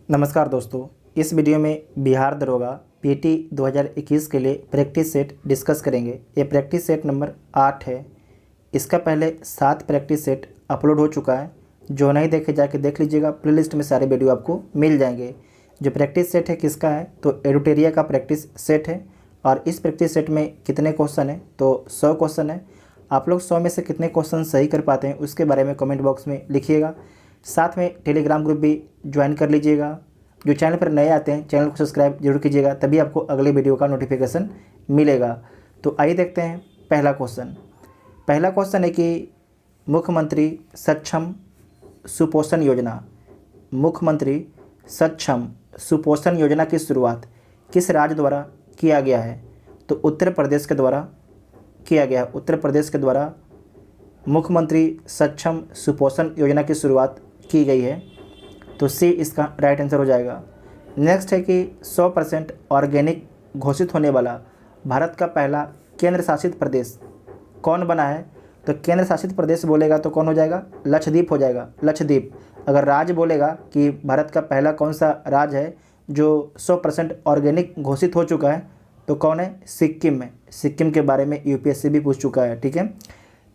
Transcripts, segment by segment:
नमस्कार दोस्तों, इस वीडियो में बिहार दरोगा पीटी 2021 के लिए प्रैक्टिस सेट डिस्कस करेंगे। ये प्रैक्टिस सेट नंबर 8 है। इसका पहले 7 प्रैक्टिस सेट अपलोड हो चुका है। जो नहीं देखे जाके देख लीजिएगा, प्लेलिस्ट में सारे वीडियो आपको मिल जाएंगे। जो प्रैक्टिस सेट है किसका है, तो एडुटेरिया का प्रैक्टिस सेट है। और इस प्रैक्टिस सेट में कितने क्वेश्चन है, तो 100 क्वेश्चन है। आप लोग 100 में से कितने क्वेश्चन सही कर पाते हैं उसके बारे में कमेंट बॉक्स में लिखिएगा। साथ में टेलीग्राम ग्रुप भी ज्वाइन कर लीजिएगा। जो चैनल पर नए आते हैं चैनल को सब्सक्राइब जरूर कीजिएगा, तभी आपको अगले वीडियो का नोटिफिकेशन मिलेगा। तो आइए देखते हैं पहला क्वेश्चन है कि मुख्यमंत्री सक्षम सुपोषण योजना की शुरुआत किस राज्य द्वारा किया गया है, तो उत्तर प्रदेश के द्वारा किया गया है। उत्तर प्रदेश के द्वारा मुख्यमंत्री सक्षम सुपोषण योजना की शुरुआत की गई है, तो सी इसका राइट आंसर हो जाएगा। नेक्स्ट है कि 100% ऑर्गेनिक घोषित होने वाला भारत का पहला केंद्र शासित प्रदेश कौन बना है, तो केंद्र शासित प्रदेश बोलेगा तो कौन हो जाएगा, लक्षद्वीप हो जाएगा। लक्षद्वीप। अगर राज्य बोलेगा कि भारत का पहला कौन सा राज्य है जो 100% ऑर्गेनिक घोषित हो चुका है, तो कौन है, सिक्किम में। सिक्किम के बारे में यूपीएससी भी पूछ चुका है, ठीक है।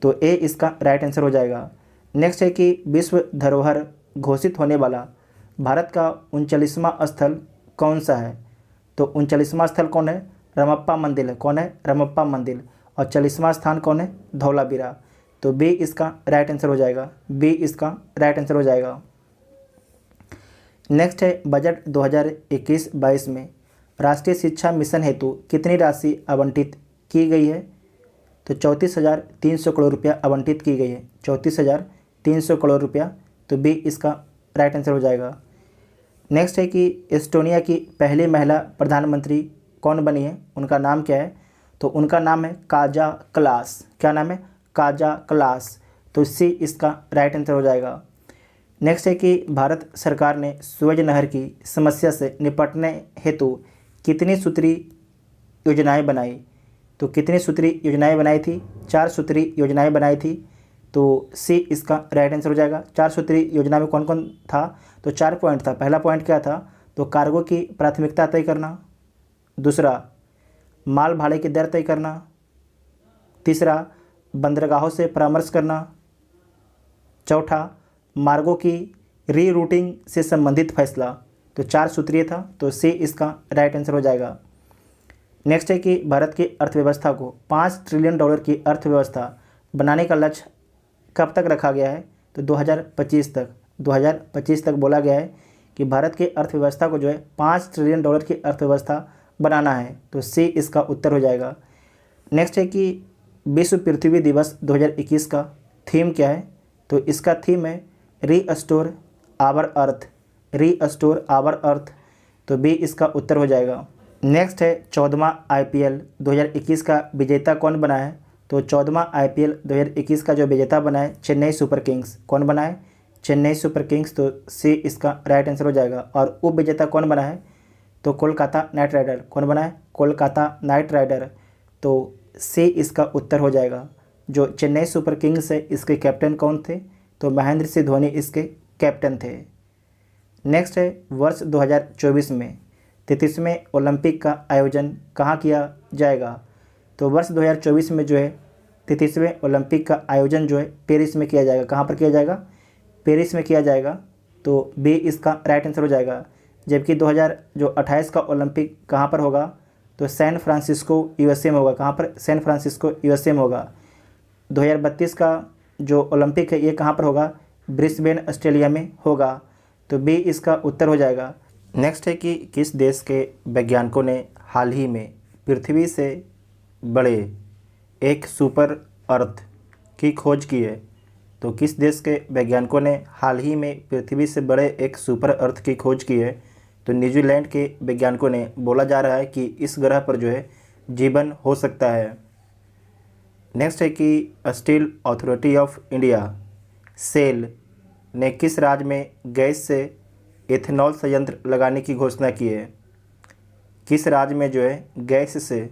तो ए इसका राइट आंसर हो जाएगा। नेक्स्ट है कि विश्व धरोहर घोषित होने वाला भारत का 39वां स्थल कौन सा है, तो 39वां स्थल कौन है, रमप्पा मंदिर है। कौन है, रमप्पा मंदिर। और 40वां स्थान कौन है, धौलावीरा। तो बी इसका राइट आंसर हो जाएगा। बी इसका राइट आंसर हो जाएगा। नेक्स्ट है बजट 2021-22 में राष्ट्रीय शिक्षा मिशन हेतु कितनी राशि आवंटित की गई है, तो 34,300 करोड़ रुपया आवंटित की गई है। 34,300 करोड़ रुपया। तो बी इसका राइट आंसर हो जाएगा। नेक्स्ट है कि एस्टोनिया की पहली महिला प्रधानमंत्री कौन बनी है, उनका नाम क्या है, तो उनका नाम है काजा क्लास। क्या नाम है, काजा क्लास। तो सी इसका राइट आंसर हो जाएगा। नेक्स्ट है कि भारत सरकार ने सूरज नहर की समस्या से निपटने हेतु कितनी सूत्री योजनाएं बनाई, तो कितनी सूत्री योजनाएं बनाई थी, 4 सूत्री योजनाएं बनाई थी। तो सी इसका राइट आंसर हो जाएगा। 4 सूत्री योजना में कौन कौन था, तो 4 पॉइंट था। पहला पॉइंट क्या था, तो कार्गो की प्राथमिकता तय करना। दूसरा, माल भाड़े की दर तय करना। तीसरा, बंदरगाहों से परामर्श करना। चौथा, मार्गों की रीरूटिंग से संबंधित फैसला। तो 4 सूत्रीय था, तो सी इसका राइट आंसर हो जाएगा। नेक्स्ट है कि भारत की अर्थव्यवस्था को $5 ट्रिलियन की अर्थव्यवस्था बनाने का लक्ष्य कब तक रखा गया है, तो 2025 तक। 2025 तक बोला गया है कि भारत की अर्थव्यवस्था को जो है $5 ट्रिलियन की अर्थव्यवस्था बनाना है। तो सी इसका उत्तर हो जाएगा। नेक्स्ट है कि विश्व पृथ्वी दिवस 2021 का थीम क्या है, तो इसका थीम है restore our earth. Restore our earth. तो बी इसका उत्तर हो जाएगा। नेक्स्ट है 14वां IPL 2021 का विजेता कौन बना है, तो 14वां IPL 2021 का जो विजेता बना है चेन्नई सुपर किंग्स। कौन बना है, चेन्नई सुपर किंग्स। तो सी इसका राइट आंसर हो जाएगा। और उप विजेता कौन बना है, तो कोलकाता नाइट राइडर। कौन बना है, कोलकाता नाइट राइडर। तो सी इसका उत्तर हो जाएगा। जो चेन्नई सुपर किंग्स है इसके कैप्टन कौन थे, तो महेंद्र सिंह धोनी इसके कैप्टन थे। नेक्स्ट है वर्ष 2024 में 33वें ओलंपिक का आयोजन कहाँ किया जाएगा, तो वर्ष 2024 में जो है 33वें ओलंपिक का आयोजन जो है पेरिस में किया जाएगा। कहाँ पर किया जाएगा, पेरिस में किया जाएगा। तो बी इसका राइट आंसर हो जाएगा। जबकि 2028 का ओलंपिक कहाँ पर होगा, तो सैन फ्रांसिस्को USA में होगा। कहाँ पर, सैन फ्रांसिस्को USA में होगा। 2032 का जो ओलंपिक है ये कहाँ पर होगा, ब्रिस्बेन ऑस्ट्रेलिया में होगा। तो बी इसका उत्तर हो जाएगा। नेक्स्ट है कि किस देश के वैज्ञानिकों ने हाल ही में पृथ्वी से बड़े एक सुपर अर्थ की खोज की है, तो किस देश के वैज्ञानिकों ने हाल ही में पृथ्वी से बड़े एक सुपर अर्थ की खोज की है, तो न्यूजीलैंड के वैज्ञानिकों ने बोला जा रहा है कि इस ग्रह पर जो है जीवन हो सकता है। नेक्स्ट है कि Steel Authority of India SAIL ने किस राज्य में गैस से एथेनॉल संयंत्र लगाने की घोषणा की है। किस राज्य में जो है गैस से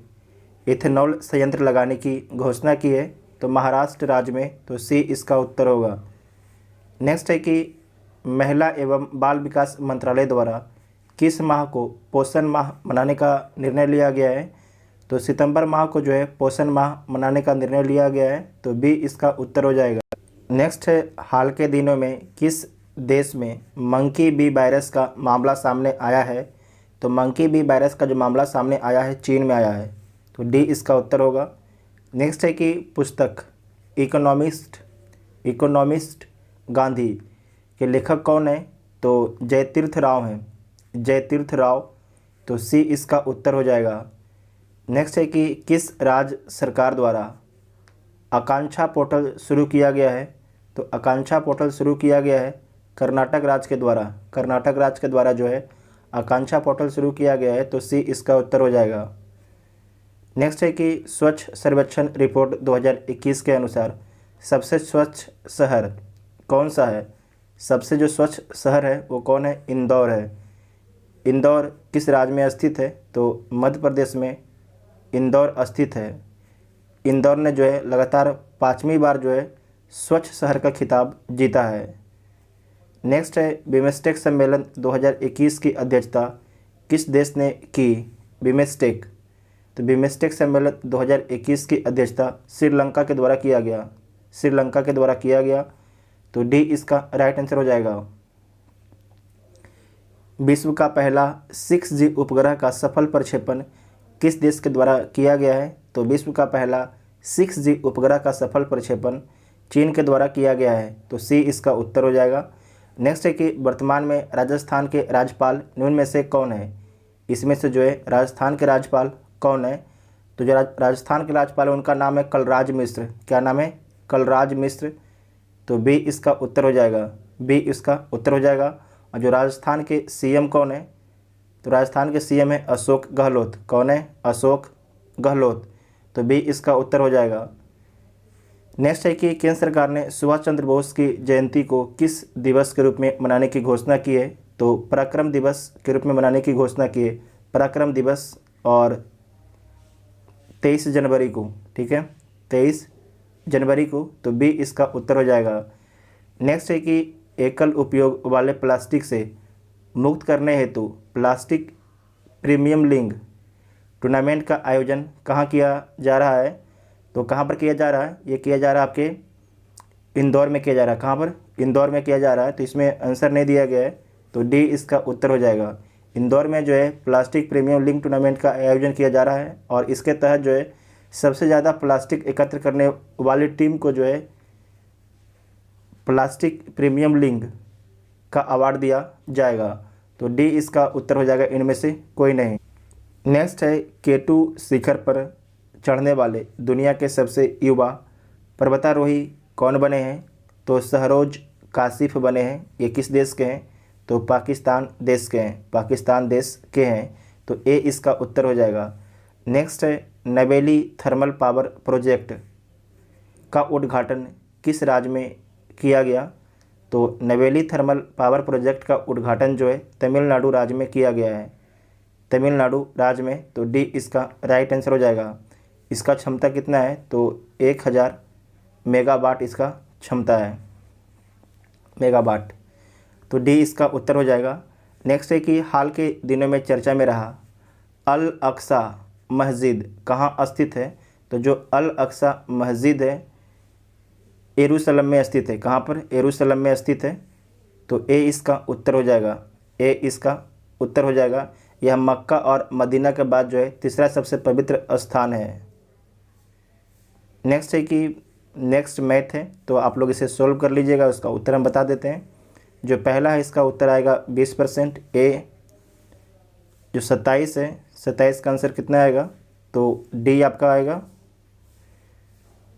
एथेनॉल संयंत्र लगाने की घोषणा की है, तो महाराष्ट्र राज्य में। तो सी इसका उत्तर होगा। नेक्स्ट है कि महिला एवं बाल विकास मंत्रालय द्वारा किस माह को पोषण माह मनाने का निर्णय लिया गया है? तो सितंबर माह को जो है पोषण माह मनाने का निर्णय लिया गया है, तो बी इसका उत्तर हो जाएगा। नेक्स्ट है, हाल के दिनों में किस देश में मंकी बी वायरस का मामला सामने आया है? तो मंकी बी वायरस का जो मामला सामने आया है चीन में आया है, तो डी इसका उत्तर होगा। नेक्स्ट है कि पुस्तक इकोनॉमिस्ट गांधी के लेखक कौन है? तो जयतीर्थ राव हैं, जयतीर्थ राव, तो सी इसका उत्तर हो जाएगा। नेक्स्ट है कि किस राज्य सरकार द्वारा आकांक्षा पोर्टल शुरू किया गया है? तो आकांक्षा पोर्टल शुरू किया गया है कर्नाटक राज्य के द्वारा, कर्नाटक राज्य के द्वारा जो है आकांक्षा पोर्टल शुरू किया गया है, तो सी इसका उत्तर हो जाएगा। नेक्स्ट है कि स्वच्छ सर्वेक्षण रिपोर्ट 2021 के अनुसार सबसे स्वच्छ शहर कौन सा है? सबसे जो स्वच्छ शहर है वो कौन है? इंदौर है। इंदौर किस राज्य में स्थित है? तो मध्य प्रदेश में इंदौर स्थित है। इंदौर ने जो है लगातार 5वीं बार जो है स्वच्छ शहर का खिताब जीता है। नेक्स्ट है, बिमस्टेक सम्मेलन 2021 की अध्यक्षता किस देश ने की? बिमस्टेक, तो बिमस्टेक सम्मेलन 2021 की अध्यक्षता श्रीलंका के द्वारा किया गया, श्रीलंका के द्वारा किया गया, तो डी इसका राइट आंसर हो जाएगा। विश्व का पहला 6G उपग्रह का सफल प्रक्षेपण किस देश के द्वारा किया गया है? तो विश्व का पहला 6G उपग्रह का सफल प्रक्षेपण चीन के द्वारा किया गया है, तो सी इसका उत्तर हो जाएगा। नेक्स्ट है कि वर्तमान में राजस्थान के राज्यपाल निम्न में से कौन है? इसमें से जो है राजस्थान के राज्यपाल कौन है? तो जो राजस्थान के राज्यपाल है उनका नाम है कलराज मिश्र। क्या नाम है? कलराज मिश्र, तो बी इसका उत्तर हो जाएगा, बी इसका उत्तर हो जाएगा। और जो राजस्थान के सीएम कौन है? तो राजस्थान के सीएम है अशोक गहलोत। कौन है? अशोक गहलोत, तो बी इसका उत्तर हो जाएगा। नेक्स्ट है कि केंद्र सरकार ने सुभाष चंद्र बोस की जयंती को किस दिवस के रूप में मनाने की घोषणा की है? तो पराक्रम दिवस के रूप में मनाने की घोषणा की है, पराक्रम दिवस, और 23 जनवरी को, ठीक है, 23 जनवरी को, तो बी इसका उत्तर हो जाएगा। नेक्स्ट है कि एकल उपयोग वाले प्लास्टिक से मुक्त करने हेतु प्लास्टिक प्रीमियम लीग टूर्नामेंट का आयोजन कहाँ किया जा रहा है? तो कहाँ पर किया जा रहा है? ये किया जा रहा है आपके इंदौर में किया जा रहा है। कहाँ पर? इंदौर में किया जा रहा है, तो इसमें आंसर नहीं दिया गया है, तो डी इसका उत्तर हो जाएगा। इंदौर में जो है प्लास्टिक प्रीमियम लीग टूर्नामेंट का आयोजन किया जा रहा है, और इसके तहत जो है सबसे ज़्यादा प्लास्टिक एकत्र करने वाली टीम को जो है प्लास्टिक प्रीमियम लीग का अवार्ड दिया जाएगा, तो डी इसका उत्तर हो जाएगा, इनमें से कोई नहीं। नेक्स्ट है, K2 शिखर पर चढ़ने वाले दुनिया के सबसे युवा पर्वतारोही कौन बने हैं? तो शहरोज काशिफ बने हैं। ये किस देश के हैं? तो पाकिस्तान देश के हैं, पाकिस्तान देश के हैं, तो ए इसका उत्तर हो जाएगा। नेक्स्ट है, नवेली थर्मल पावर प्रोजेक्ट का उद्घाटन किस राज्य में किया गया? तो नवेली थर्मल पावर प्रोजेक्ट का उद्घाटन जो है तमिलनाडु राज्य में किया गया है, तमिलनाडु राज्य में, तो डी इसका राइट आंसर हो जाएगा। इसका क्षमता कितना है? तो 1000 मेगावाट इसका क्षमता है, मेगावाट, तो डी इसका उत्तर हो जाएगा। नेक्स्ट है कि हाल के दिनों में चर्चा में रहा अल अक्सा मस्जिद कहाँ स्थित है? तो जो अल अक्सा मस्जिद है यरूशलेम में स्थित है। कहाँ पर? यरूशलेम में स्थित है, तो ए इसका उत्तर हो जाएगा, ए इसका उत्तर हो जाएगा। यह मक्का और मदीना के बाद जो है तीसरा सबसे पवित्र स्थान है। नेक्स्ट है कि नेक्स्ट मैथ है, तो आप लोग इसे सोल्व कर लीजिएगा, उसका उत्तर हम बता देते हैं। जो पहला है इसका उत्तर आएगा 20%, ए। जो 27 है, 27 का आंसर कितना आएगा? तो डी आपका आएगा।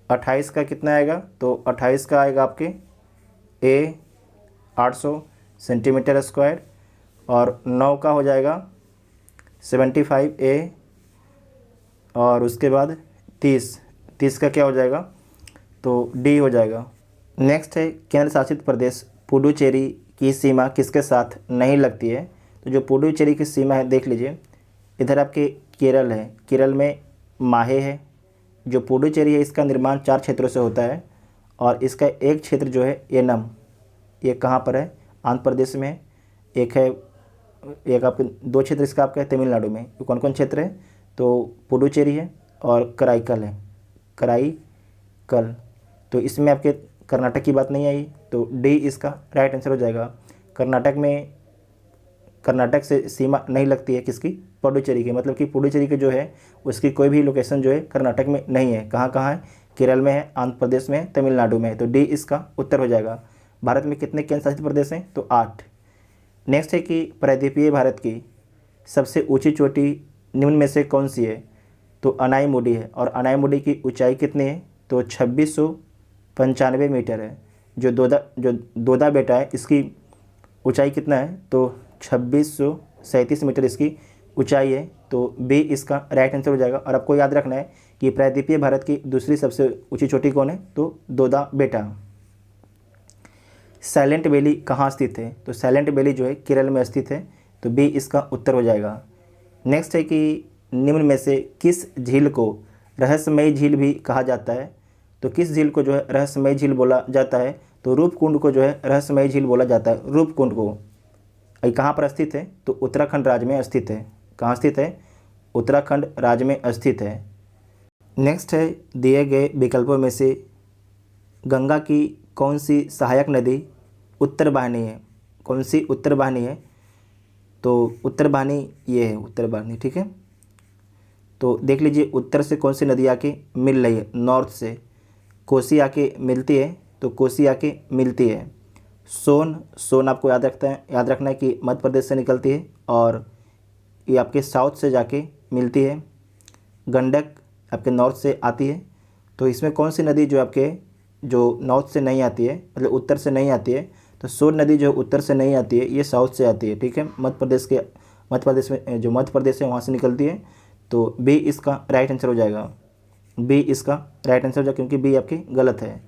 28 का कितना आएगा? तो 28 का आएगा आपके ए 800 सेंटीमीटर स्क्वायर, और 9 का हो जाएगा 75 ए, और उसके बाद 30 का क्या हो जाएगा? तो डी हो जाएगा। नेक्स्ट है, केंद्र शासित प्रदेश पुडुचेरी की सीमा किसके साथ नहीं लगती है? तो जो पुडुचेरी की सीमा है देख लीजिए, इधर आपके केरल है, केरल में माहे है। जो पुडुचेरी है इसका निर्माण 4 क्षेत्रों से होता है, और इसका एक क्षेत्र जो है एनम, ये कहाँ पर है? आंध्र प्रदेश में है, एक है, एक आपके 2 क्षेत्र इसका आपका है तमिलनाडु में। ये कौन कौन क्षेत्र है? तो पुडुचेरी है और कराईकल है, कराईकल। तो इसमें आपके कर्नाटक की बात नहीं आई, तो डी इसका राइट आंसर हो जाएगा। कर्नाटक में, कर्नाटक से सीमा नहीं लगती है किसकी? पुडुचेरी की, मतलब कि पुडुचेरी की जो है उसकी कोई भी लोकेशन जो है कर्नाटक में नहीं है। कहाँ कहाँ है? केरल में है, आंध्र प्रदेश में है, तमिलनाडु में है। तो डी इसका उत्तर हो जाएगा। भारत में कितने केंद्र शासित प्रदेश हैं? तो 8। नेक्स्ट है कि प्रायद्वीपीय भारत की सबसे ऊंची चोटी निम्न में से कौन सी है? तो अनाईमुडी है, और अनाईमुडी की ऊंचाई कितनी है? तो 2695 मीटर है। जो दोदा बेटा है इसकी ऊंचाई कितना है? तो 2637 मीटर इसकी ऊंचाई है। तो बी इसका राइट आंसर हो जाएगा। और आपको याद रखना है कि प्रायद्वीपीय भारत की दूसरी सबसे ऊंची चोटी कौन है? तो दोदा बेटा। साइलेंट वैली कहाँ स्थित है? तो साइलेंट वैली जो है केरल में स्थित है। तो बी इसका उत्तर हो जाएगा। नेक्स्ट है कि निम्न में से किस झील को रहस्यमयी झील भी कहा जाता है? तो किस झील को जो है रहस्यमयी झील बोला जाता है? तो रूपकुंड को जो है रहस्यमयी झील बोला जाता है। रूपकुंड को ये कहाँ पर स्थित है? तो उत्तराखंड राज्य में स्थित है। कहाँ स्थित है? उत्तराखंड राज्य में स्थित है। नेक्स्ट है दिए गए विकल्पों में से गंगा की कौन सी सहायक नदी उत्तर वाहिनी है? कौन सी उत्तर वाहिनी है? तो उत्तर वाहिनी ये है, उत्तर वाहिनी, ठीक है। तो देख लीजिए उत्तर से कौन सी नदी आके मिल रही है? नॉर्थ से कोसी आके मिलती है, तो कोसी आके मिलती है। सोन आपको याद रखना है कि मध्य प्रदेश से निकलती है, और ये आपके साउथ से जाके मिलती है। गंडक आपके नॉर्थ से आती है। तो इसमें कौन सी नदी जो आपके जो नॉर्थ से नहीं आती है, मतलब उत्तर से नहीं आती है? तो सोन नदी जो उत्तर से नहीं आती है, ये साउथ से आती है, ठीक है। मध्य प्रदेश में जो मध्य प्रदेश है वहाँ से निकलती है। तो बी इसका राइट आंसर हो जाएगा। बी इसका राइट आंसर हो जाएगा, क्योंकि बी आपकी गलत है,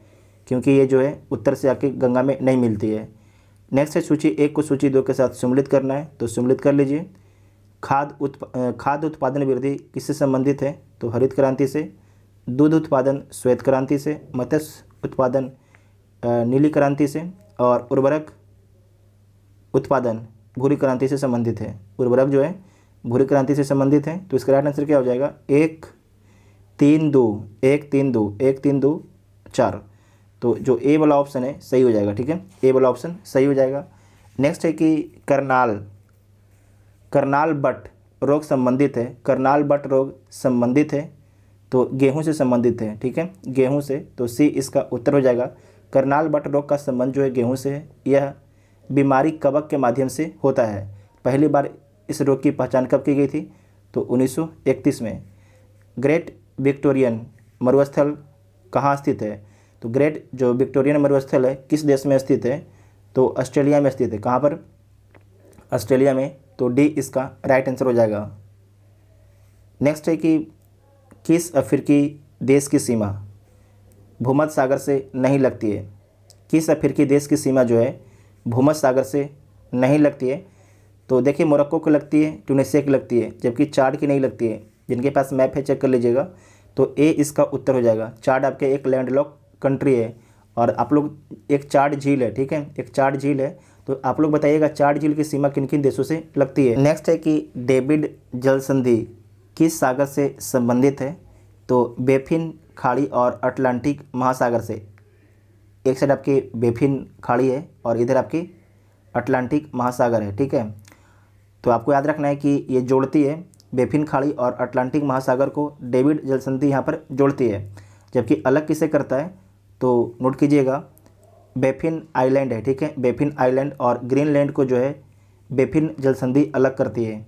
क्योंकि ये जो है उत्तर से आके गंगा में नहीं मिलती है। नेक्स्ट है सूची 1 को सूची 2 के साथ सम्मिलित करना है, तो सम्मिलित कर लीजिए। खाद्य उत्पादन वृद्धि किससे संबंधित है? तो हरित क्रांति से। दूध उत्पादन श्वेत क्रांति से। मत्स्य उत्पादन नीली क्रांति से। और उर्वरक उत्पादन भूरी क्रांति से संबंधित है। उर्वरक जो है भूरी क्रांति से संबंधित है। तो इसका राइट आंसर क्या हो जाएगा? 1 3 2 1 3 2 1 3 2 4। तो जो ए वाला ऑप्शन है सही हो जाएगा, ठीक है। ए वाला ऑप्शन सही हो जाएगा। नेक्स्ट है कि करनाल बट रोग संबंधित है। करनाल बट रोग संबंधित है, तो गेहूं से संबंधित है, ठीक है, गेहूं से। तो सी इसका उत्तर हो जाएगा। करनाल बट रोग का संबंध जो है गेहूं से है। यह बीमारी कवक के माध्यम से होता है। पहली बार इस रोग की पहचान कब की गई थी? तो 1931 में। ग्रेट विक्टोरियन मरुस्थल कहाँ स्थित है? तो ग्रेट जो विक्टोरियन मरुस्थल है किस देश में स्थित है? तो ऑस्ट्रेलिया में स्थित है। कहाँ पर? ऑस्ट्रेलिया में। तो डी इसका राइट आंसर हो जाएगा। नेक्स्ट है कि किस अफ्रीकी देश की सीमा भूमध्य सागर से नहीं लगती है? किस अफ्रीकी देश की सीमा जो है भूमध्य सागर से नहीं लगती है? तो देखिए मोरक्को को लगती है, ट्यूनीशिया की लगती है, जबकि चाड की नहीं लगती है। जिनके पास मैप है चेक कर लीजिएगा। तो ए इसका उत्तर हो जाएगा। चाड आपके एक लैंडलॉक कंट्री है, और आप लोग एक चाड झील है, ठीक है, एक चाड झील है। तो आप लोग बताइएगा चाड झील की सीमा किन किन देशों से लगती है। नेक्स्ट है कि डेविड जल संधि किस सागर से संबंधित है? तो बेफिन खाड़ी और अटलांटिक महासागर से। एक साइड आपकी बेफिन खाड़ी है और इधर आपकी अटलांटिक महासागर है, ठीक है। तो आपको याद रखना है कि ये जोड़ती है बेफिन खाड़ी और अटलांटिक महासागर को। डेविड जल संधि यहाँ पर जोड़ती है, जबकि अलग किसे करता है? तो नोट कीजिएगा, बेफिन आइलैंड है, ठीक है, बेफिन आइलैंड और ग्रीनलैंड को जो है बेफिन जल संधि अलग करती है।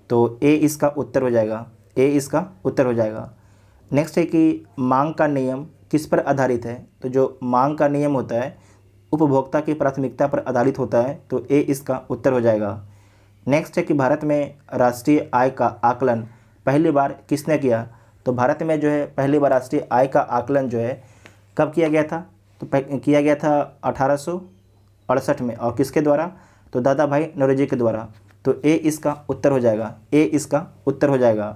तो ए इसका उत्तर हो जाएगा। ए इसका उत्तर हो जाएगा। नेक्स्ट है कि मांग का नियम किस पर आधारित है? तो जो मांग का नियम होता है उपभोक्ता की प्राथमिकता पर आधारित होता है। तो ए इसका उत्तर हो जाएगा। नेक्स्ट है कि भारत में राष्ट्रीय आय का आकलन पहली बार किसने किया? तो भारत में जो है पहली बार राष्ट्रीय आय का आकलन जो है कब किया गया था? तो किया गया था 1868 में। और किसके द्वारा? तो दादा भाई नौरोजी के द्वारा। तो ए इसका उत्तर हो जाएगा। ए इसका उत्तर हो जाएगा।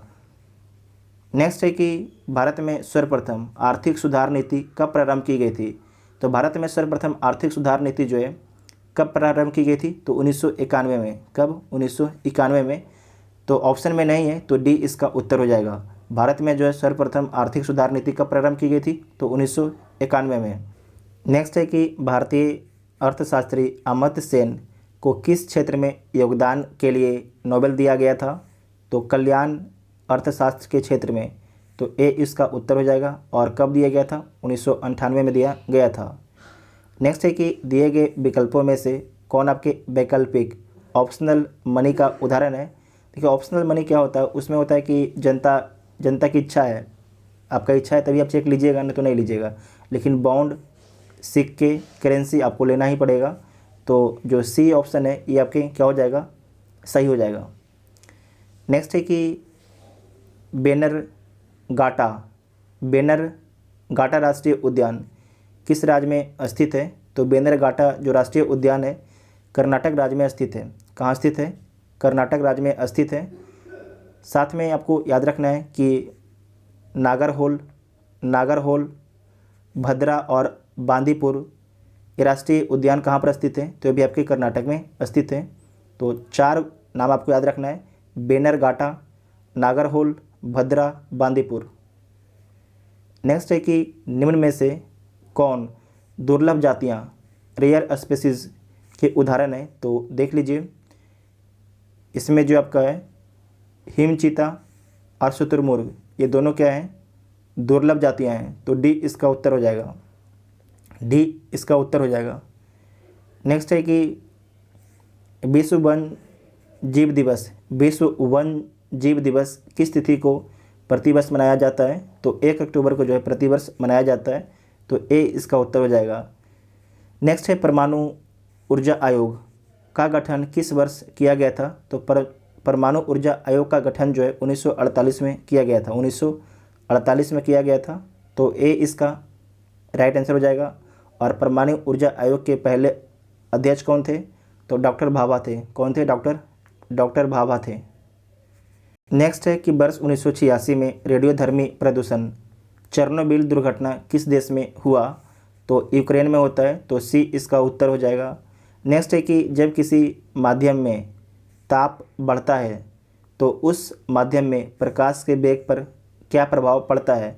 नेक्स्ट है कि भारत में सर्वप्रथम आर्थिक सुधार नीति कब प्रारंभ की गई थी? तो भारत में सर्वप्रथम आर्थिक सुधार नीति जो है कब प्रारंभ की गई थी? तो 1991 में। कब? 1991 में। तो ऑप्शन में नहीं है, तो डी इसका उत्तर हो जाएगा। भारत में जो है सर्वप्रथम आर्थिक सुधार नीति कब प्रारंभ की गई थी? तो 1991 में। नेक्स्ट है कि भारतीय अर्थशास्त्री अमर्त्य सेन को किस क्षेत्र में योगदान के लिए नोबेल दिया गया था? तो कल्याण अर्थशास्त्र के क्षेत्र में। तो ए इसका उत्तर हो जाएगा। और कब दिया गया था? 1998 में दिया गया था। नेक्स्ट है कि दिए गए विकल्पों में से कौन आपके वैकल्पिक ऑप्शनल मनी का उदाहरण है? देखिए, ऑप्शनल मनी क्या होता है? उसमें होता है कि जनता की इच्छा है, आपका इच्छा है तभी आप चेक लीजिएगा, नहीं तो नहीं लीजिएगा। लेकिन बॉन्ड, सिक्के, करेंसी आपको लेना ही पड़ेगा। तो जो सी ऑप्शन है ये आपके क्या हो जाएगा? सही हो जाएगा। नेक्स्ट है कि बेनरघाटा राष्ट्रीय उद्यान किस राज्य में स्थित है? तो बेनरघाटा जो राष्ट्रीय उद्यान है कर्नाटक राज्य में स्थित है। कहाँ स्थित है? कर्नाटक राज्य में स्थित है। साथ में आपको याद रखना है कि नागरहोल, भद्रा और बांदीपुर ये राष्ट्रीय उद्यान कहाँ पर स्थित है? तो ये भी आपके कर्नाटक में स्थित है। तो 4 नाम आपको याद रखना है: बेनरघाटा, नागरहोल, भद्रा, बांदीपुर। नेक्स्ट है कि निम्न में से कौन दुर्लभ जातियाँ, रेयर स्पीसीज के उदाहरण है? तो देख लीजिए, इसमें जो आपका है हिमचीता और शुतुरमुर्ग, ये दोनों क्या हैं? दुर्लभ जातियाँ हैं। तो डी इसका उत्तर हो जाएगा। डी इसका उत्तर हो जाएगा। नेक्स्ट है कि विश्व वन जीव दिवस किस तिथि को प्रतिवर्ष मनाया जाता है? तो 1 अक्टूबर को जो है प्रतिवर्ष मनाया जाता है। तो ए इसका उत्तर हो जाएगा। नेक्स्ट है परमाणु ऊर्जा आयोग का गठन किस वर्ष किया गया था? तो परमाणु ऊर्जा आयोग का गठन जो है 1948 में किया गया था। 1948 में किया गया था। तो ए इसका राइट आंसर हो जाएगा। और परमाणु ऊर्जा आयोग के पहले अध्यक्ष कौन थे? तो डॉक्टर भाभा थे। कौन थे? डॉक्टर भाभा थे। नेक्स्ट है कि वर्ष 1986 में रेडियोधर्मी प्रदूषण चेरनोबिल दुर्घटना किस देश में हुआ? तो यूक्रेन में होता है। तो सी इसका उत्तर हो जाएगा। नेक्स्ट है कि जब किसी माध्यम में ताप बढ़ता है तो उस माध्यम में प्रकाश के वेग पर क्या प्रभाव पड़ता है?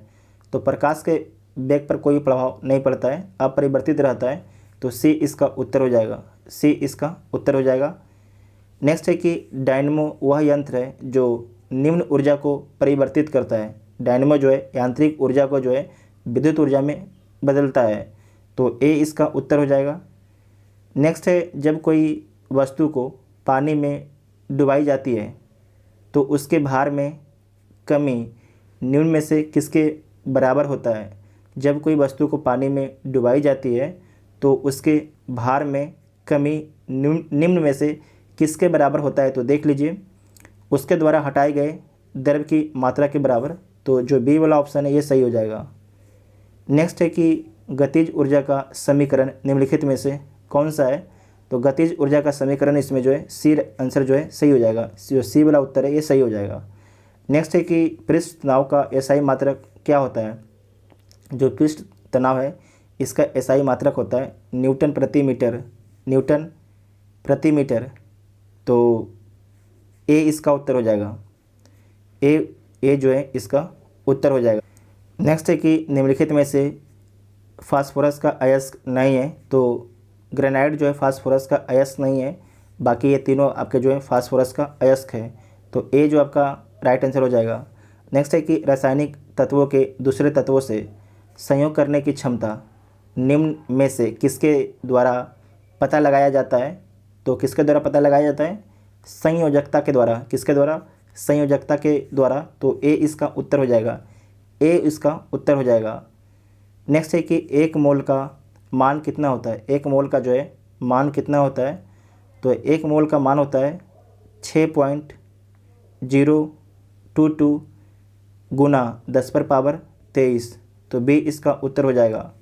तो प्रकाश के वेग पर कोई प्रभाव नहीं पड़ता है, अपरिवर्तित रहता है। तो सी इसका उत्तर हो जाएगा। सी इसका उत्तर हो जाएगा। नेक्स्ट है कि डायनमो वह यंत्र है जो निम्न ऊर्जा को परिवर्तित करता है। डायनमो जो है यांत्रिक ऊर्जा को जो है विद्युत ऊर्जा में बदलता है। तो ए इसका उत्तर हो जाएगा। नेक्स्ट है जब कोई वस्तु को पानी में डुबाई जाती है तो उसके भार में कमी निम्न में से किसके बराबर होता है? जब कोई वस्तु को पानी में डुबाई जाती है तो उसके भार में कमी निम्न में से किसके बराबर होता है? तो देख लीजिए, उसके द्वारा हटाए गए द्रव्य की मात्रा के बराबर। तो जो बी वाला ऑप्शन है ये सही हो जाएगा। नेक्स्ट है कि गतिज ऊर्जा का समीकरण निम्नलिखित में से कौन सा है? तो गतिज ऊर्जा का समीकरण इसमें जो है सी आंसर जो है सही हो जाएगा। जो सी वाला उत्तर है ये सही हो जाएगा। नेक्स्ट है कि पृष्ठ तनाव का एसआई मात्रक क्या होता है? जो पृष्ठ तनाव है इसका एसआई मात्रक होता है न्यूटन प्रति मीटर। तो ए इसका उत्तर हो जाएगा। ए जो है इसका उत्तर हो जाएगा। नेक्स्ट है कि निम्नलिखित में से फास्फोरस का अयस्क नहीं है। तो ग्रेनाइट जो है फास्फोरस का अयस्क नहीं है, बाकी ये तीनों आपके जो है फास्फोरस का अयस्क है। तो ए जो आपका राइट आंसर हो जाएगा। नेक्स्ट है कि रासायनिक तत्वों के दूसरे तत्वों से संयोग करने की क्षमता निम्न में से किसके द्वारा पता लगाया जाता है? तो किसके द्वारा पता लगाया जाता है? संयोजकता के द्वारा। किसके द्वारा? संयोजकता के द्वारा। तो ए इसका उत्तर हो जाएगा। ए इसका उत्तर हो जाएगा। नेक्स्ट है कि एक मोल का मान कितना होता है? एक मोल का जो है मान कितना होता है? तो एक मोल का मान होता है 6.022 गुना 10⁻23। तो बी इसका उत्तर हो जाएगा।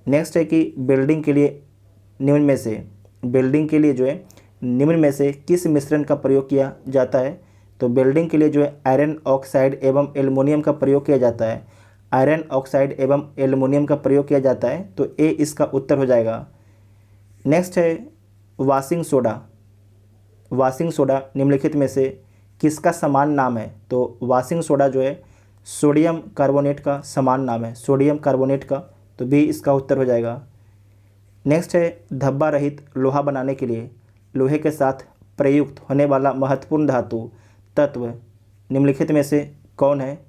नेक्स्ट है कि बिल्डिंग के लिए निम्न में से किस मिश्रण का प्रयोग किया जाता है? तो बिल्डिंग के लिए जो है आयरन ऑक्साइड एवं एल्युमिनियम का प्रयोग किया जाता है। आयरन ऑक्साइड एवं एल्युमिनियम का प्रयोग किया जाता है। तो ए इसका उत्तर हो जाएगा। नेक्स्ट है वाशिंग सोडा, वाशिंग सोडा निम्नलिखित में से किसका समान नाम है? तो वाशिंग सोडा जो है सोडियम कार्बोनेट का समान नाम है, सोडियम कार्बोनेट का, तो बी इसका उत्तर हो जाएगा। नेक्स्ट है धब्बा रहित लोहा बनाने के लिए लोहे के साथ प्रयुक्त होने वाला महत्वपूर्ण धातु तत्व निम्नलिखित में से कौन है?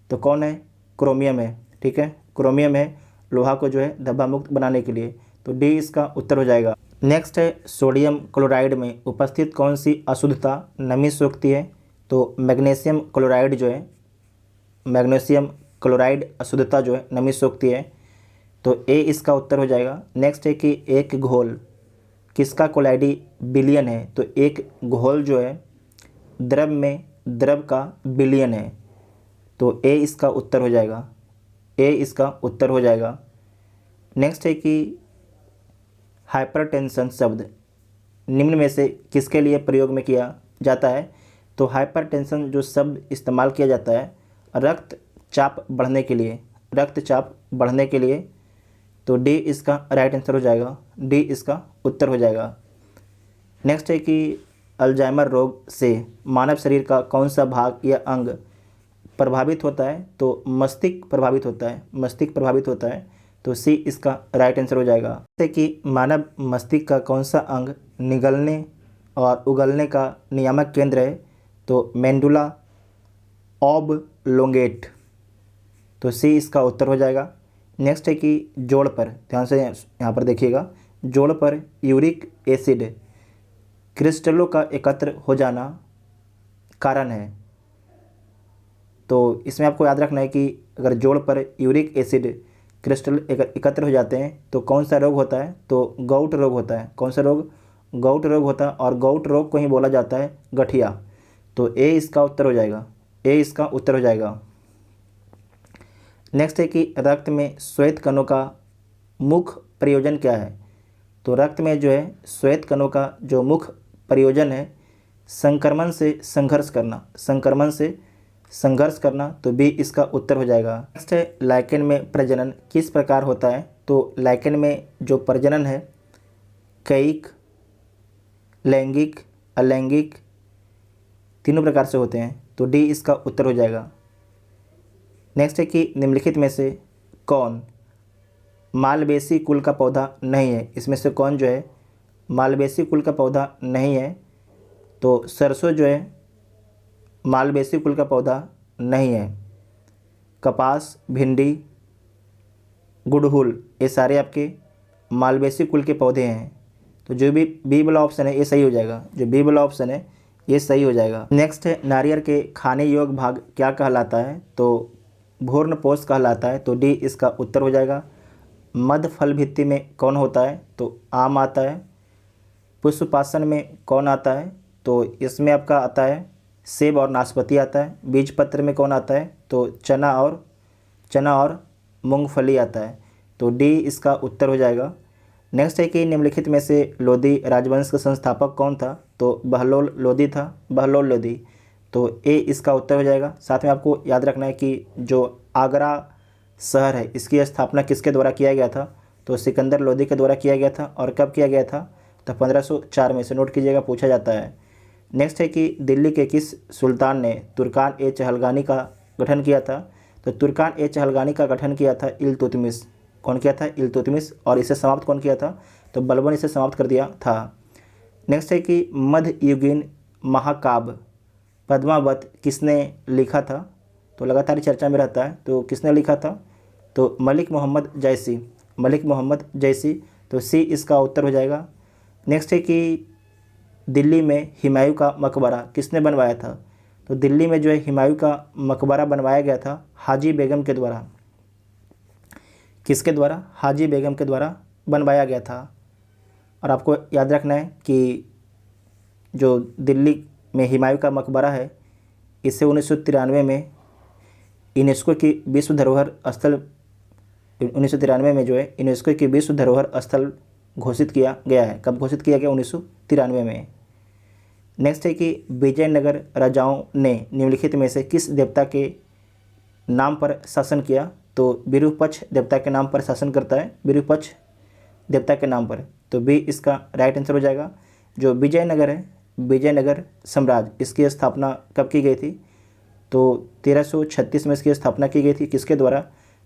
तो कौन है? क्रोमियम है। ठीक है, क्रोमियम है लोहा को जो है धब्बा मुक्त बनाने के लिए, तो डी इसका उत्तर हो जाएगा। नेक्स्ट है सोडियम क्लोराइड में उपस्थित कौन सी अशुद्धता नमी सोखती है? तो मैग्नीशियम क्लोराइड जो है, मैग्नीशियम क्लोराइड अशुद्धता जो है नमी सोखती है, तो ए इसका उत्तर हो जाएगा। नेक्स्ट है कि एक घोल किसका कोलाइडी बिलियन है? तो एक घोल जो है द्रव में द्रव का बिलियन है, तो ए इसका उत्तर हो जाएगा, ए इसका उत्तर हो जाएगा। नेक्स्ट है कि हाइपरटेंशन शब्द निम्न में से किसके लिए प्रयोग में किया जाता है? तो हाइपरटेंशन जो शब्द इस्तेमाल किया जाता है रक्तचाप बढ़ने के लिए, रक्तचाप बढ़ने के लिए, तो डी इसका राइट आंसर हो जाएगा, डी इसका उत्तर हो जाएगा। नेक्स्ट है कि अल्जाइमर रोग से मानव शरीर का कौन सा भाग या अंग प्रभावित होता है? तो मस्तिष्क प्रभावित होता है, मस्तिष्क प्रभावित होता है, तो सी इसका राइट आंसर हो जाएगा। जैसे कि मानव मस्तिष्क का कौन सा अंग निगलने और उगलने का नियामक केंद्र है? तो मेंडुला ऑबलोंगेट, तो सी इसका उत्तर हो जाएगा। नेक्स्ट है कि जोड़ पर, ध्यान से यहाँ पर देखिएगा, जोड़ पर यूरिक एसिड क्रिस्टलों का एकत्र हो जाना कारण है, तो इसमें आपको याद रखना है कि अगर जोड़ पर यूरिक एसिड क्रिस्टल एकत्र हो जाते हैं तो कौन सा रोग होता है? तो गाउट रोग होता है। कौन सा रोग? गाउट रोग होता है, और गाउट रोग को ही बोला जाता है गठिया, तो ए इसका उत्तर हो जाएगा, ए इसका उत्तर हो जाएगा। नेक्स्ट है कि रक्त में श्वेत कणों का मुख्य प्रयोजन क्या है? तो रक्त में जो है श्वेत कणों का जो मुख्य प्रयोजन है संक्रमण से संघर्ष करना, संक्रमण से संघर्ष करना, तो बी इसका उत्तर हो जाएगा। नेक्स्ट है लाइकेन में प्रजनन किस प्रकार होता है? तो लाइकेन में जो प्रजनन है कैइक, लैंगिक, अलैंगिक तीनों प्रकार से होते हैं, तो डी इसका उत्तर हो जाएगा। नेक्स्ट है कि निम्नलिखित में से कौन मालवेसी कुल का पौधा नहीं है? इसमें से कौन जो है मालवेसी कुल का पौधा नहीं है? तो सरसों जो है मालवेसी कुल का पौधा नहीं है। कपास, भिंडी, गुड़हल ये सारे आपके मालवेसी कुल के पौधे हैं, तो जो भी बी वाला ऑप्शन है ये सही हो जाएगा, जो बी वाला ऑप्शन है ये सही हो जाएगा। नेक्स्ट है नारियल के खाने योग्य भाग क्या कहलाता है? तो भ्रूणपोष कहलाता है, तो डी इसका उत्तर हो जाएगा। मध्य फल भित्ति में कौन होता है? तो आम आता है। पुष्पपाशन में कौन आता है? तो इसमें आपका आता है सेब और नाशपाती आता है। बीज पत्र में कौन आता है? तो चना और मूंगफली आता है, तो डी इसका उत्तर हो जाएगा। नेक्स्ट है कि निम्नलिखित में से लोदी राजवंश का संस्थापक कौन था? तो बहलोल लोदी था, बहलोल लोदी, तो ए इसका उत्तर हो जाएगा। साथ में आपको याद रखना है कि जो आगरा शहर है इसकी स्थापना किसके द्वारा किया गया था? तो सिकंदर लोदी के द्वारा किया गया था, और कब किया गया था? तो 1504 में से, नोट कीजिएगा, पूछा जाता है। नेक्स्ट है कि दिल्ली के किस सुल्तान ने तुर्कान ए चहलगानी का गठन किया था? तो तुर्कान ए चहलगानी का गठन किया था इल्तुतमिश। कौन किया था? इल्तुतमिश। और इसे समाप्त कौन किया था? तो बलबन इसे समाप्त कर दिया था। नेक्स्ट है कि मध्ययुगीन महाकाव्य पद्मावत किसने लिखा था? तो लगातार चर्चा में रहता है, तो किसने लिखा था? तो मलिक मोहम्मद जैसी, मलिक मोहम्मद जैसी, तो सी इसका उत्तर हो जाएगा। नेक्स्ट है कि दिल्ली में हुमायूं का मकबरा किसने बनवाया था? तो दिल्ली में जो है हुमायूं का मकबरा बनवाया गया था हाजी बेगम के द्वारा। किसके द्वारा? हाजी बेगम के द्वारा बनवाया गया था। और आपको याद रखना है कि जो दिल्ली में हुमायूं का मकबरा है इसे 1993 में यूनेस्को की विश्व धरोहर स्थल 1993 में जो है यूनेस्को की विश्व धरोहर स्थल घोषित किया गया है। कब घोषित किया गया? 1993 में। नेक्स्ट है कि विजयनगर राजाओं ने निम्नलिखित में से किस देवता के नाम पर शासन किया? तो विरूपक्ष देवता के नाम पर शासन करता है, विरूपक्ष देवता के नाम पर, तो बी इसका राइट आंसर हो जाएगा। जो विजयनगर है, विजयनगर साम्राज्य, इसकी स्थापना कब की गई थी? तो 1336 में इसकी स्थापना की गई थी। किसके द्वारा?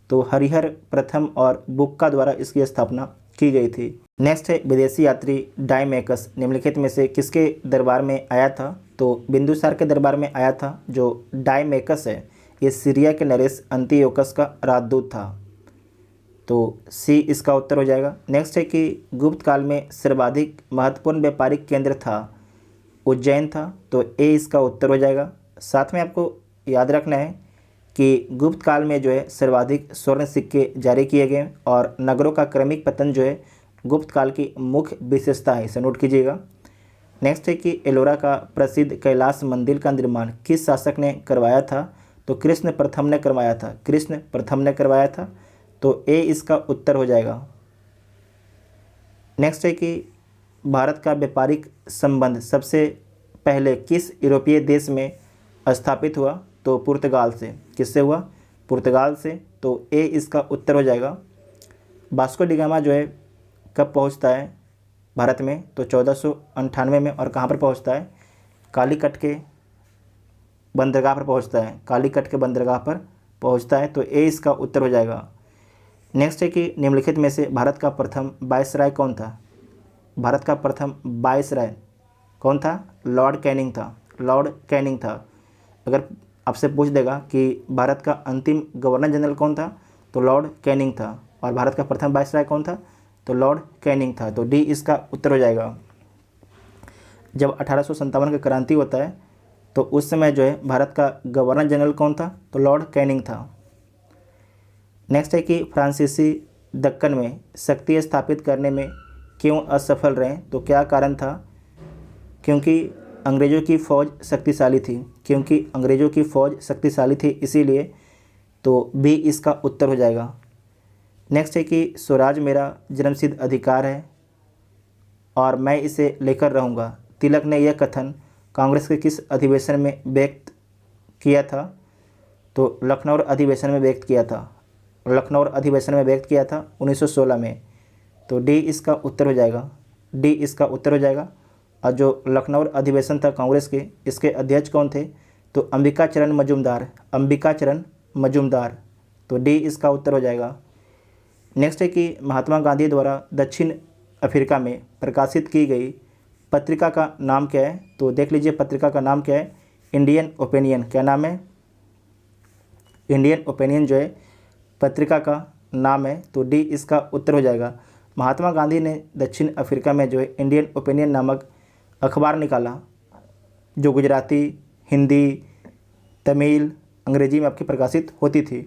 तो हरिहर प्रथम और बुक्का द्वारा इसकी स्थापना की गई थी। नेक्स्ट है विदेशी यात्री डायमेकस निम्नलिखित में से किसके दरबार में आया था? तो बिंदुसार के दरबार में आया था। जो डायमेकस है ये सीरिया के नरेश अंतियोकस का राजदूत था। तो सी इसका उत्तर हो जाएगा। नेक्स्ट है कि गुप्त काल में सर्वाधिक महत्वपूर्ण व्यापारिक केंद्र था, उज्जैन था। तो ए इसका उत्तर हो जाएगा। साथ में आपको याद रखना है कि गुप्त काल में जो है सर्वाधिक स्वर्ण सिक्के जारी किए गए और नगरों का क्रमिक पतन जो है गुप्त काल की मुख्य विशेषता है, इसे नोट कीजिएगा। नेक्स्ट है कि एलोरा का प्रसिद्ध कैलाश मंदिर का निर्माण किस शासक ने करवाया था? तो कृष्ण प्रथम ने करवाया था। कृष्ण प्रथम ने करवाया था। तो ए इसका उत्तर हो जाएगा। नेक्स्ट है कि भारत का व्यापारिक संबंध सबसे पहले किस यूरोपीय देश में स्थापित हुआ? तो पुर्तगाल से। किससे हुआ? पुर्तगाल से। तो ए इसका उत्तर हो जाएगा। वास्को डी गामा जो है कब पहुंचता है भारत में? तो 1498 में। और कहाँ पर पहुंचता है? कालीकट के बंदरगाह पर पहुंचता है। कालीकट के बंदरगाह पर पहुंचता है। तो ए इसका उत्तर हो जाएगा। नेक्स्ट है कि निम्नलिखित में से भारत का प्रथम वायसराय कौन था? भारत का प्रथम वायसराय कौन था? लॉर्ड कैनिंग था। लॉर्ड कैनिंग था। अगर आपसे पूछ देगा कि भारत का अंतिम गवर्नर जनरल कौन था? तो लॉर्ड कैनिंग था। और भारत का प्रथम वायसराय कौन था? तो लॉर्ड कैनिंग था। तो डी इसका उत्तर हो जाएगा। जब 1857 का क्रांति होता है तो उस समय जो है भारत का गवर्नर जनरल कौन था? तो लॉर्ड कैनिंग था। नेक्स्ट है कि फ्रांसीसी दक्कन में शक्ति स्थापित करने में क्यों असफल रहे? तो क्या कारण था? क्योंकि अंग्रेज़ों की फ़ौज शक्तिशाली थी। क्योंकि अंग्रेज़ों की फ़ौज शक्तिशाली थी इसीलिए। तो बी इसका उत्तर हो जाएगा। नेक्स्ट है कि स्वराज मेरा जन्मसिद्ध अधिकार है और मैं इसे लेकर रहूँगा। तिलक ने यह कथन कांग्रेस के किस अधिवेशन में व्यक्त किया था? तो लखनऊ अधिवेशन में व्यक्त किया था। लखनऊ अधिवेशन में व्यक्त किया था 1916 में। तो डी इसका उत्तर हो जाएगा। डी इसका उत्तर हो जाएगा। और जो लखनऊ अधिवेशन था कांग्रेस के, इसके अध्यक्ष कौन थे? तो अंबिका चरण मजूमदार। अंबिका चरण मजूमदार। तो डी इसका उत्तर हो जाएगा। नेक्स्ट है कि महात्मा गांधी द्वारा दक्षिण अफ्रीका में प्रकाशित की गई पत्रिका का नाम क्या है? तो देख लीजिए पत्रिका का नाम क्या है? Indian opinion. क्या नाम है? इंडियन ओपिनियन जो है पत्रिका का नाम है। तो डी इसका उत्तर हो जाएगा। महात्मा गांधी ने दक्षिण अफ्रीका में जो है इंडियन ओपिनियन नामक अखबार निकाला, जो गुजराती, हिंदी, तमिल, अंग्रेजी में आपकी प्रकाशित होती थी।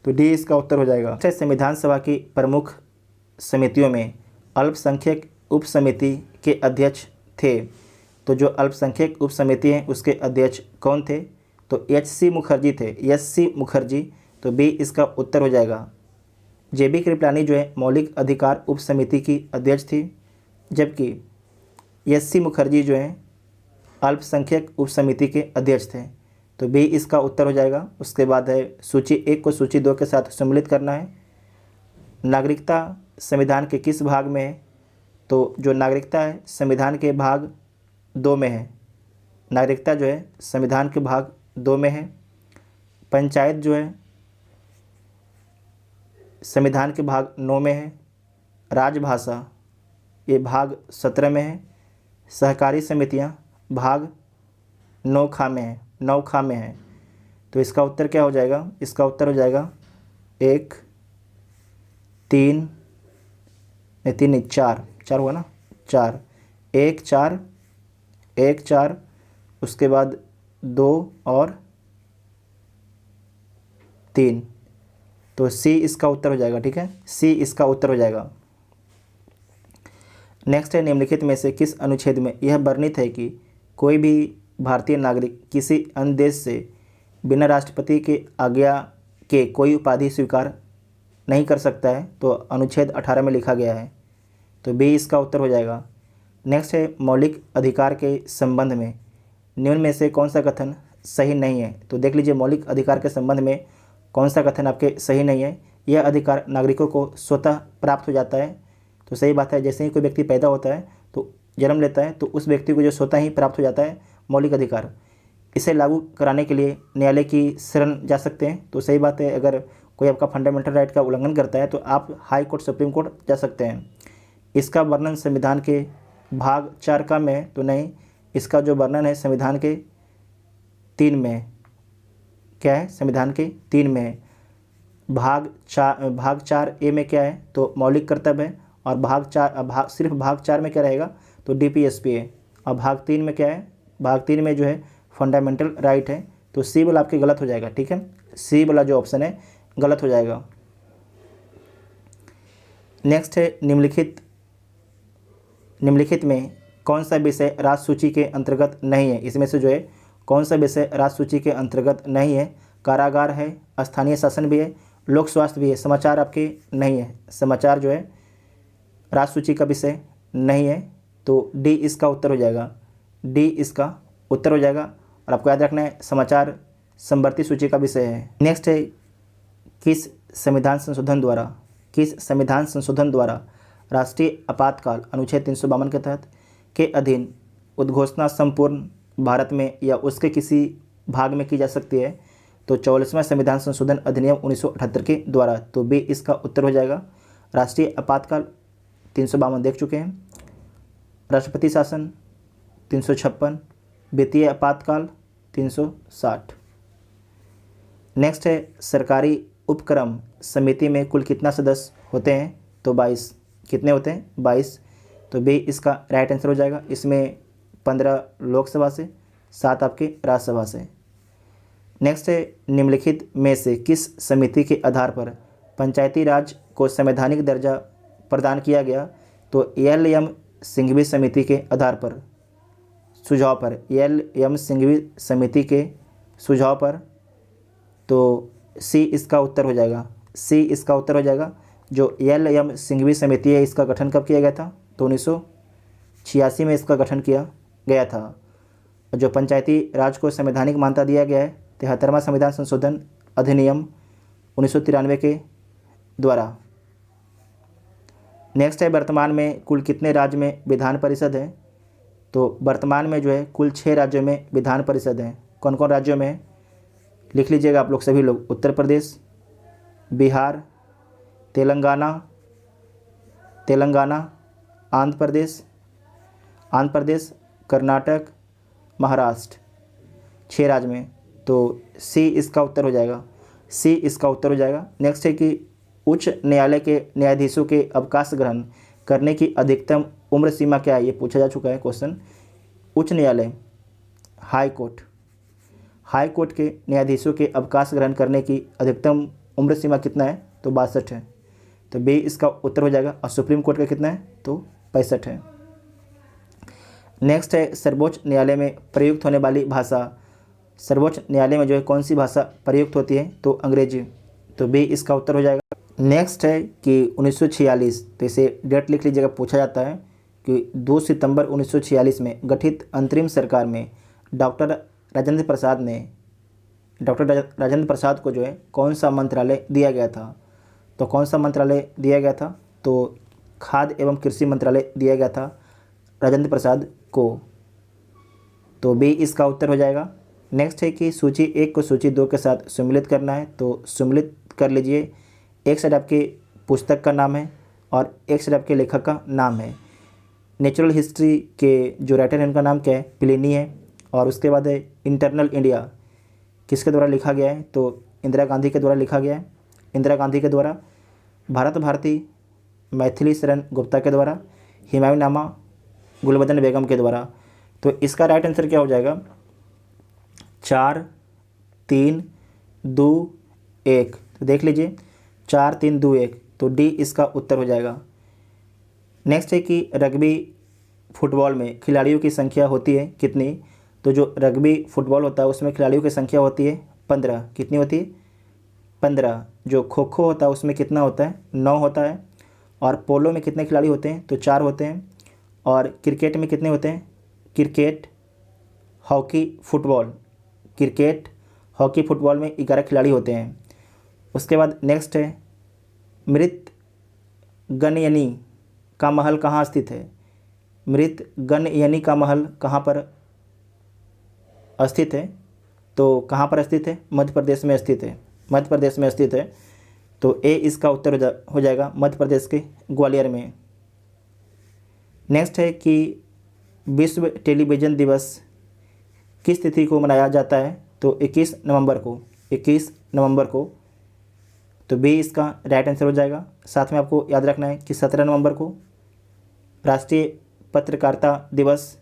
तो डी इसका उत्तर हो जाएगा। संविधान सभा की प्रमुख समितियों में अल्पसंख्यक उप समिति के अध्यक्ष थे। तो जो अल्पसंख्यक उप समिति है उसके अध्यक्ष कौन थे? तो एच.सी. मुखर्जी थे। एच.सी. मुखर्जी। तो बी इसका उत्तर हो जाएगा। जे.बी. कृपलानी जो है मौलिक अधिकार उप समिति की अध्यक्ष थी, जबकि एच.सी. मुखर्जी जो है अल्पसंख्यक उप समिति के अध्यक्ष थे। तो बी इसका उत्तर हो जाएगा। उसके बाद है सूची 1 को सूची 2 के साथ सम्मिलित करना है। नागरिकता संविधान के किस भाग में है? तो जो नागरिकता है संविधान के भाग 2 में है। नागरिकता जो है संविधान के भाग 2 में है। पंचायत जो है संविधान के भाग 9 में है। राजभाषा ये भाग 17 में है। सहकारी समितियां भाग 9 खा में है। 9 खा में है। तो इसका उत्तर क्या हो जाएगा? इसका उत्तर हो जाएगा 1 3 नहीं 3 नहीं 4 हुआ ना, 4 1 4 1 4 उसके बाद 2 और 3। तो सी इसका उत्तर हो जाएगा। ठीक है, सी इसका उत्तर हो जाएगा। नेक्स्ट है निम्नलिखित में से किस अनुच्छेद में यह वर्णित है कि कोई भी भारतीय नागरिक किसी अन्य देश से बिना राष्ट्रपति के आज्ञा के कोई उपाधि स्वीकार नहीं कर सकता है? तो अनुच्छेद 18 में लिखा गया है। तो बी इसका उत्तर हो जाएगा। नेक्स्ट है मौलिक अधिकार के संबंध में निम्न में से कौन सा कथन सही नहीं है? तो देख लीजिए मौलिक अधिकार के संबंध में कौन सा कथन आपके सही नहीं है। यह अधिकार नागरिकों को स्वतः प्राप्त हो जाता है तो सही बात है, जैसे ही कोई व्यक्ति पैदा होता है तो जन्म लेता है तो उस व्यक्ति को जो स्वतः ही प्राप्त हो जाता है मौलिक अधिकार। इसे लागू कराने के लिए न्यायालय की शरण जा सकते हैं। तो सही बात है, अगर कोई आपका फंडामेंटल राइट का उल्लंघन करता है तो आप हाई कोर्ट, सुप्रीम कोर्ट जा सकते हैं। इसका वर्णन संविधान के भाग 4 का में है तो नहीं, इसका जो वर्णन है संविधान के 3 में है। क्या है? संविधान के 3 में है। भाग 4 ए में क्या है? तो मौलिक कर्तव्य है। और सिर्फ भाग 4 में क्या रहेगा? तो डीपीएसपी है। और भाग 3 में क्या है? भाग 3 में जो है फंडामेंटल राइट है। तो सी वाला आपके गलत हो जाएगा, ठीक है, सी वाला जो ऑप्शन है गलत हो जाएगा। नेक्स्ट है निम्नलिखित में कौन सा विषय राज्य सूची के अंतर्गत नहीं है? इसमें से जो है कौन सा विषय राज्य सूची के अंतर्गत नहीं है? कारागार है, स्थानीय शासन भी है, लोक स्वास्थ्य भी है, समाचार आपके नहीं है। समाचार जो है राज्य सूची का विषय नहीं है। तो डी इसका उत्तर हो जाएगा, डी इसका उत्तर हो जाएगा। और आपको याद रखना है समाचार समवर्ती सूची का विषय है। नेक्स्ट है किस संविधान संशोधन द्वारा राष्ट्रीय आपातकाल अनुच्छेद 352 के तहत के अधीन उद्घोषणा संपूर्ण भारत में या उसके किसी भाग में की जा सकती है? तो 44वां संविधान संशोधन अधिनियम 1978 के द्वारा। तो बी इसका उत्तर हो जाएगा। राष्ट्रीय आपातकाल 352 देख चुके हैं, राष्ट्रपति शासन 356, वित्तीय आपातकाल 360। नेक्स्ट है सरकारी उपक्रम समिति में कुल कितना सदस्य होते हैं? तो 22। कितने होते हैं? 22। तो बी इसका राइट आंसर हो जाएगा। इसमें 15 लोकसभा से, 7 आपके राज्यसभा से। नेक्स्ट है निम्नलिखित में से किस समिति के आधार पर पंचायती राज को संवैधानिक दर्जा प्रदान किया गया? तो एल.एम. सिंघवी समिति के आधार पर, सुझाव पर, एल.एम. सिंघवी समिति के सुझाव पर। तो सी इसका उत्तर हो जाएगा, सी इसका उत्तर हो जाएगा। जो एल.एम. सिंघवी समिति है इसका गठन कब किया गया था? तो 1986 में इसका गठन किया गया था। जो पंचायती राज को संवैधानिक मान्यता दिया गया है 73वां संविधान संशोधन अधिनियम 1993 के द्वारा। नेक्स्ट है वर्तमान में कुल कितने राज्य में विधान परिषद है? तो वर्तमान में जो है कुल 6 राज्यों में विधान परिषद है। कौन कौन राज्यों में है? लिख लीजिएगा आप लोग सभी लोग। उत्तर प्रदेश, बिहार, तेलंगाना, आंध्र प्रदेश, कर्नाटक, महाराष्ट्र, 6 राज्य में। तो सी इसका उत्तर हो जाएगा, सी इसका उत्तर हो जाएगा। नेक्स्ट है कि उच्च न्यायालय के न्यायाधीशों के अवकाश ग्रहण करने की अधिकतम उम्र सीमा क्या है? ये पूछा जा चुका है क्वेश्चन। उच्च न्यायालय, हाई कोर्ट के न्यायाधीशों के अवकाश ग्रहण करने की अधिकतम उम्र सीमा कितना है? तो 62 है। तो बी इसका उत्तर हो जाएगा। और सुप्रीम कोर्ट का कितना है? तो 65 है। नेक्स्ट है सर्वोच्च न्यायालय में प्रयुक्त होने वाली भाषा। सर्वोच्च न्यायालय में जो है कौन सी भाषा प्रयुक्त होती है? तो अंग्रेजी। तो बी इसका उत्तर हो जाएगा। नेक्स्ट है कि 1946, तो इसे डेट लिख लीजिएगा, पूछा जाता है कि 2 सितंबर 1946 में गठित अंतरिम सरकार में डॉक्टर राजेंद्र प्रसाद को जो है कौन सा मंत्रालय दिया गया था? तो कौन सा मंत्रालय दिया गया था? तो खाद्य एवं कृषि मंत्रालय दिया गया था राजेंद्र प्रसाद को। तो बी इसका उत्तर हो जाएगा। नेक्स्ट है कि सूची 1 को सूची 2 के साथ सम्मिलित करना है। तो सम्मिलित कर लीजिए। एक साइड आपके पुस्तक का नाम है और एक साइड आपके लेखक का नाम है। नेचुरल हिस्ट्री के जो राइटर हैं उनका नाम क्या है? प्लिनी है। और उसके बाद है इंटरनल इंडिया, किसके द्वारा लिखा गया है? तो इंदिरा गांधी के द्वारा लिखा गया है। इंदिरा गांधी के द्वारा। भारत भारती मैथिली शरण गुप्ता के द्वारा। हुमायूंनामा गुलबदन बेगम के द्वारा। तो इसका राइट आंसर क्या हो जाएगा? 4, 3, 2, 1। तो देख लीजिए 4, 3, 2, 1। तो डी इसका उत्तर हो जाएगा। नेक्स्ट है कि रग्बी फुटबॉल में खिलाड़ियों की संख्या होती है कितनी? तो जो रग्बी फुटबॉल होता है उसमें खिलाड़ियों की संख्या होती है 15। कितनी होती है? 15। जो खो खो होता है उसमें कितना होता है? 9 होता है। और पोलो में कितने खिलाड़ी होते हैं? तो 4 होते हैं। और क्रिकेट में कितने होते हैं? क्रिकेट हॉकी फुटबॉल में 11 खिलाड़ी होते हैं। उसके बाद नेक्स्ट है मृत गणयनी का महल कहाँ स्थित है? मृत गणयनी का महल कहाँ पर स्थित है? तो कहाँ पर स्थित है? मध्य प्रदेश में स्थित है, मध्य प्रदेश में स्थित है। तो ए इसका उत्तर हो जाएगा मध्य प्रदेश के ग्वालियर में। नेक्स्ट है कि विश्व टेलीविज़न दिवस किस तिथि को मनाया जाता है? तो 21 नवंबर को, 21 नवंबर को। तो बी इसका राइट आंसर हो जाएगा। साथ में आपको याद रखना है कि 17 नवंबर को राष्ट्रीय पत्रकारिता दिवस,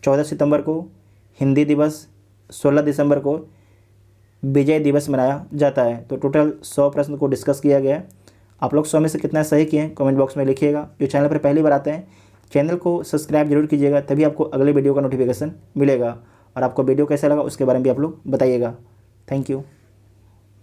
14 सितंबर को हिंदी दिवस, 16 दिसंबर को विजय दिवस मनाया जाता है। तो टोटल 100 प्रश्न को डिस्कस किया गया है। आप लोग 100 में से कितना सही किए हैं कमेंट बॉक्स में लिखिएगा। जो चैनल पर पहली बार आते हैं चैनल को सब्सक्राइब जरूर कीजिएगा, तभी आपको अगले वीडियो का नोटिफिकेशन मिलेगा। और आपको वीडियो कैसा लगा उसके बारे में भी आप लोग बताइएगा। Thank you.